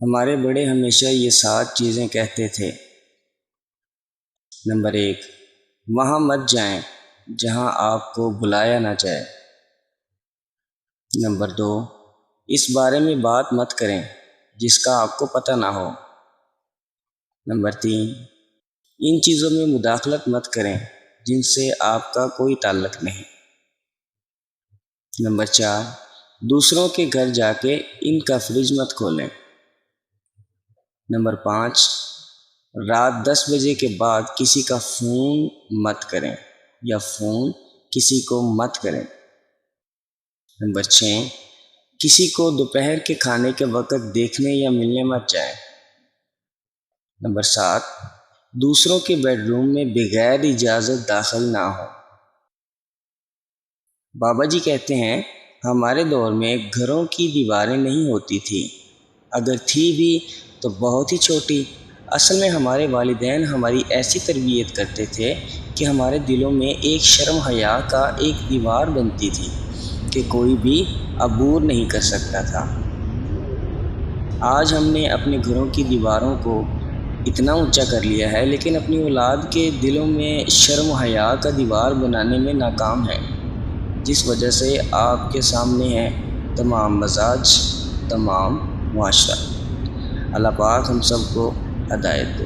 ہمارے بڑے ہمیشہ یہ 7 چیزیں کہتے تھے۔ نمبر 1، وہاں مت جائیں جہاں آپ کو بلایا نہ جائے۔ نمبر 2، اس بارے میں بات مت کریں جس کا آپ کو پتہ نہ ہو۔ نمبر 3، ان چیزوں میں مداخلت مت کریں جن سے آپ کا کوئی تعلق نہیں۔ نمبر 4، دوسروں کے گھر جا کے ان کا فریج مت کھولیں۔ نمبر 5، رات 10 بجے کے بعد کسی کا فون مت کریں یا فون کسی کو مت کریں۔ نمبر 6، کسی کو دوپہر کے کھانے کے وقت دیکھنے یا ملنے مت جائیں۔ نمبر 7، دوسروں کے بیڈ روم میں بغیر اجازت داخل نہ ہو۔ بابا جی کہتے ہیں، ہمارے دور میں گھروں کی دیواریں نہیں ہوتی تھی، اگر تھی بھی تو بہت ہی چھوٹی۔ اصل میں ہمارے والدین ہماری ایسی تربیت کرتے تھے کہ ہمارے دلوں میں ایک شرم حیا کا ایک دیوار بنتی تھی کہ کوئی بھی عبور نہیں کر سکتا تھا۔ آج ہم نے اپنے گھروں کی دیواروں کو اتنا اونچا کر لیا ہے، لیکن اپنی اولاد کے دلوں میں شرم حیا کا دیوار بنانے میں ناکام ہیں، جس وجہ سے آپ کے سامنے ہے تمام مزاج، تمام معاشرہ۔ اللہ پاک ہم سب کو ہدایت دے۔